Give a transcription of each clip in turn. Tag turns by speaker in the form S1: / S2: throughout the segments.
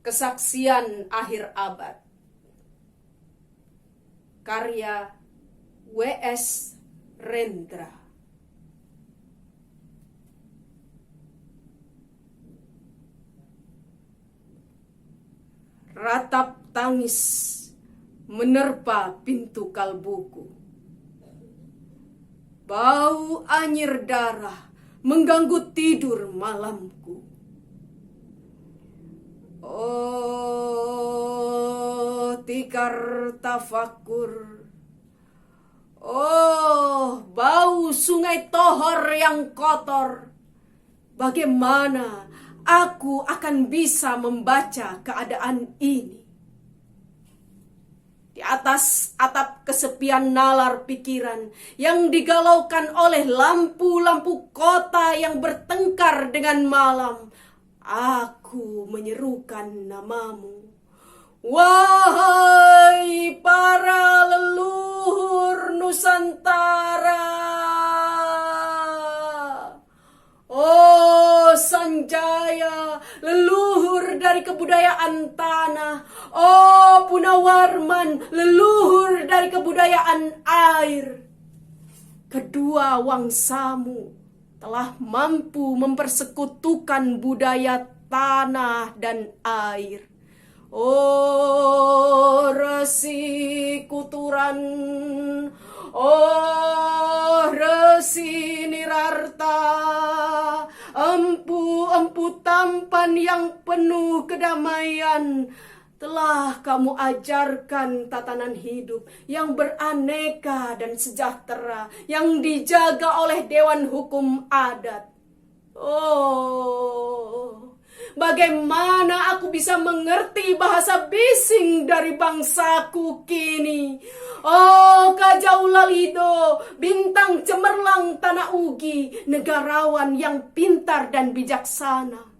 S1: Kesaksian Akhir Abad. Karya W.S. Rendra. Ratap tangis menerpa pintu kalbuku. Bau anyir darah mengganggu tidur malamku. Oh, tikar tafakur. Oh, bau sungai Tohor yang kotor. Bagaimana aku akan bisa membaca keadaan ini? Di atas atap kesepian nalar pikiran yang digalaukan oleh lampu-lampu kota yang bertengkar dengan malam, aku menyerukan namamu. Wahai para leluhur Nusantara. Oh Sanjaya, leluhur dari kebudayaan tanah. Oh Punawarman, leluhur dari kebudayaan air. Kedua wangsamu telah mampu mempersekutukan budaya tanah dan air. Oh Resi Kuturan, oh Resi Nirarta, empu-empu tampan yang penuh kedamaian, telah kamu ajarkan tatanan hidup yang beraneka dan sejahtera, yang dijaga oleh Dewan Hukum Adat. Oh, bagaimana aku bisa mengerti bahasa bising dari bangsaku kini? Oh, Kajau Lalido, bintang cemerlang tanah Ugi, negarawan yang pintar dan bijaksana.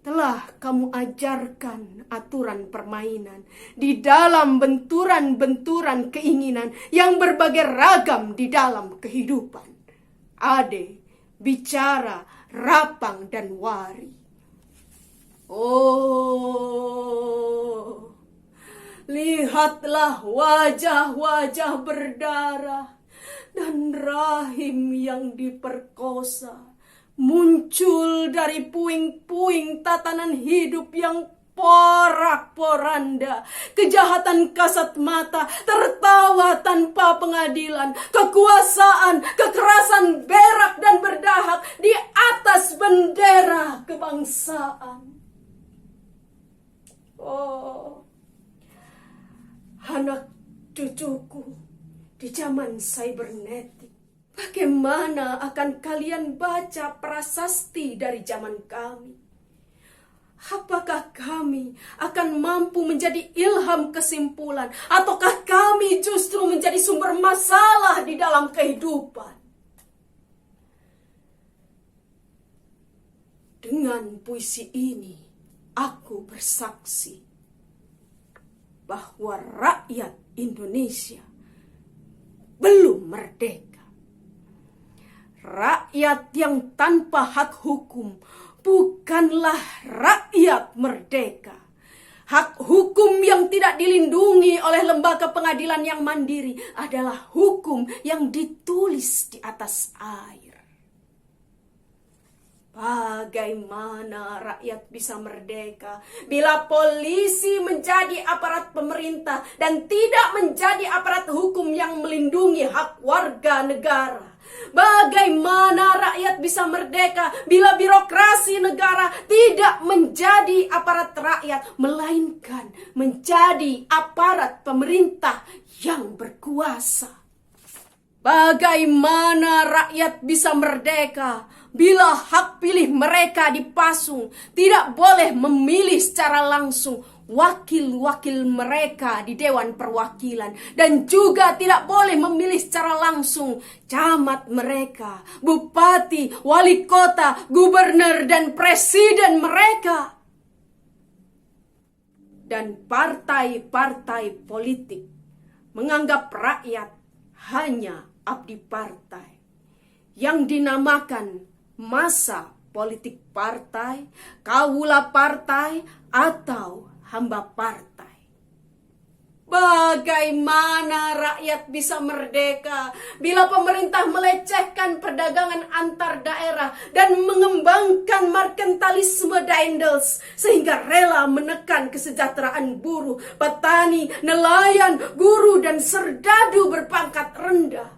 S1: Telah kamu ajarkan aturan permainan di dalam benturan-benturan keinginan yang berbagai ragam di dalam kehidupan. Ade, bicara, rapang, dan wari. Oh, lihatlah wajah-wajah berdarah dan rahim yang diperkosa muncul dari puing-puing tatanan hidup yang porak-poranda, kejahatan kasat mata, tertawa tanpa pengadilan, kekuasaan, kekerasan berak dan berdahak di atas bendera kebangsaan. Oh, anak cucuku di zaman cybernetik, bagaimana akan kalian baca prasasti dari zaman kami? Apakah kami akan mampu menjadi ilham kesimpulan, ataukah kami justru menjadi sumber masalah di dalam kehidupan? Dengan puisi ini, aku bersaksi bahwa rakyat Indonesia belum merdeka. Rakyat yang tanpa hak hukum bukanlah rakyat merdeka. Hak hukum yang tidak dilindungi oleh lembaga pengadilan yang mandiri adalah hukum yang ditulis di atas air. Bagaimana rakyat bisa merdeka bila polisi menjadi aparat pemerintah dan tidak menjadi aparat hukum yang melindungi hak warga negara? Bagaimana rakyat bisa merdeka bila birokrasi negara tidak menjadi aparat rakyat, melainkan menjadi aparat pemerintah yang berkuasa? Bagaimana rakyat bisa merdeka bila hak pilih mereka dipasung, tidak boleh memilih secara langsung wakil-wakil mereka di Dewan Perwakilan, dan juga tidak boleh memilih secara langsung camat mereka, bupati, wali kota, gubernur, dan presiden mereka. Dan partai-partai politik menganggap rakyat hanya abdi partai yang dinamakan massa politik partai, kawula partai, atau hamba partai. Bagaimana rakyat bisa merdeka bila pemerintah melecehkan perdagangan antar daerah dan mengembangkan merkantilisme Daendels sehingga rela menekan kesejahteraan buruh, petani, nelayan, guru, dan serdadu berpangkat rendah?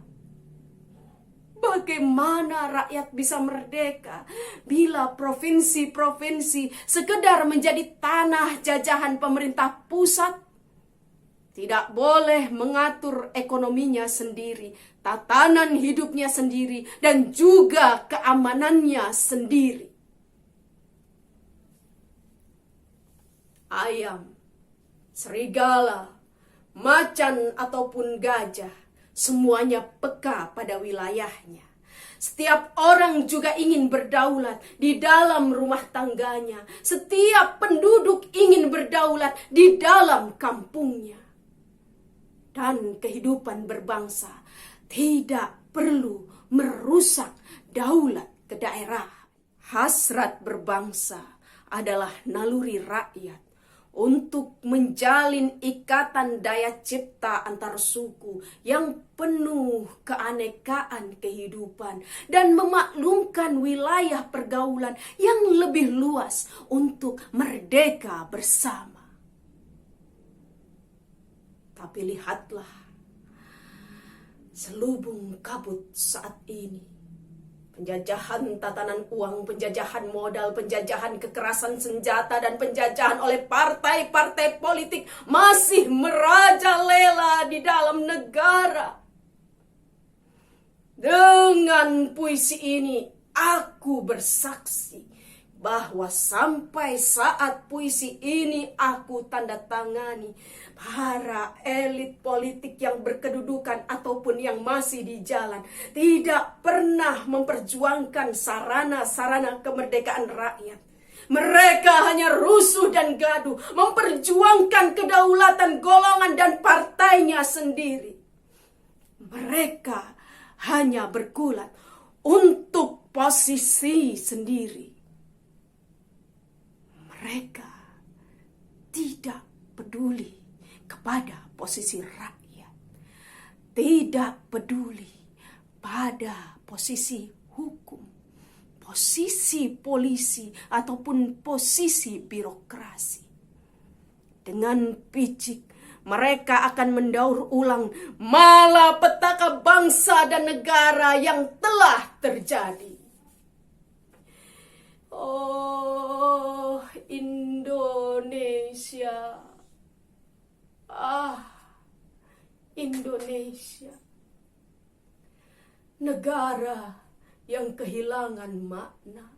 S1: Bagaimana rakyat bisa merdeka bila provinsi-provinsi sekedar menjadi tanah jajahan pemerintah pusat? Tidak boleh mengatur ekonominya sendiri, tatanan hidupnya sendiri, dan juga keamanannya sendiri. Ayam, serigala, macan ataupun gajah, semuanya peka pada wilayahnya. Setiap orang juga ingin berdaulat di dalam rumah tangganya. Setiap penduduk ingin berdaulat di dalam kampungnya. Dan kehidupan berbangsa tidak perlu merusak daulat kedaerahan. Hasrat berbangsa adalah naluri rakyat untuk menjalin ikatan daya cipta antar suku yang penuh keanekaan kehidupan dan memaklumkan wilayah pergaulan yang lebih luas untuk merdeka bersama. Tapi lihatlah selubung kabut saat ini. Penjajahan tatanan uang, penjajahan modal, penjajahan kekerasan senjata, dan penjajahan oleh partai-partai politik masih merajalela di dalam negara. Dengan puisi ini aku bersaksi bahwa sampai saat puisi ini aku tanda tangani, para elit politik yang berkedudukan ataupun yang masih di jalan tidak pernah memperjuangkan sarana-sarana kemerdekaan rakyat. Mereka hanya rusuh dan gaduh, memperjuangkan kedaulatan golongan dan partainya sendiri. Mereka hanya bergulat untuk posisi sendiri. Mereka tidak peduli kepada posisi rakyat, tidak peduli pada posisi hukum, posisi polisi, ataupun posisi birokrasi. Dengan picik mereka akan mendaur ulang malapetaka bangsa dan negara yang telah terjadi. Oh, Indonesia. Indonesia. Negara yang kehilangan makna.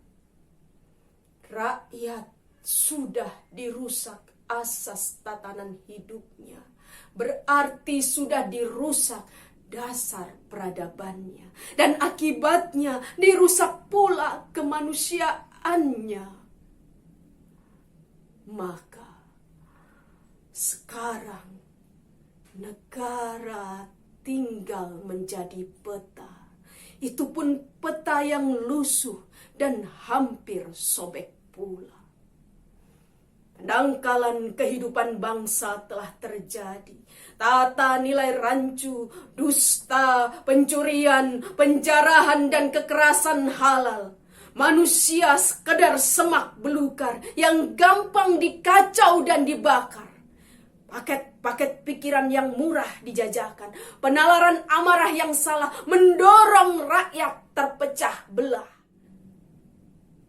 S1: Rakyat sudah dirusak asas tatanan hidupnya. Berarti sudah dirusak dasar peradabannya. Dan akibatnya dirusak pula kemanusiaannya. Maka sekarang negara tinggal menjadi peta. Itu pun peta yang lusuh dan hampir sobek pula. Pendangkalan kehidupan bangsa telah terjadi. Tata nilai rancu, dusta, pencurian, penjarahan, dan kekerasan halal. Manusia sekedar semak belukar yang gampang dikacau dan dibakar. Paket-paket pikiran yang murah dijajakan. Penalaran amarah yang salah mendorong rakyat terpecah belah.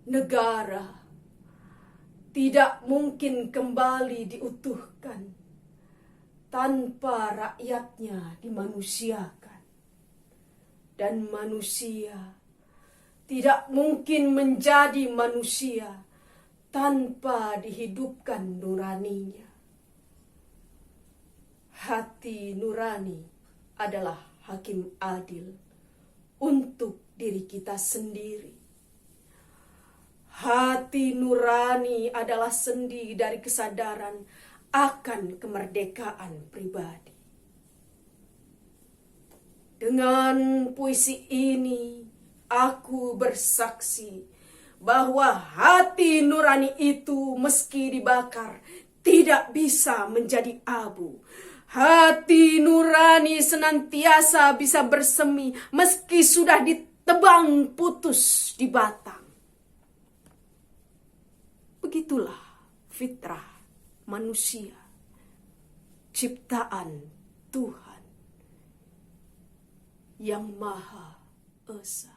S1: Negara tidak mungkin kembali diutuhkan tanpa rakyatnya dimanusiakan. Dan manusia tidak mungkin menjadi manusia tanpa dihidupkan nuraninya. Hati nurani adalah hakim adil untuk diri kita sendiri. Hati nurani adalah sendi dari kesadaran akan kemerdekaan pribadi. Dengan puisi ini, aku bersaksi bahwa hati nurani itu meski dibakar tidak bisa menjadi abu. Hati nurani senantiasa bisa bersemi meski sudah ditebang putus di batang. Begitulah fitrah manusia, ciptaan Tuhan yang Maha Esa.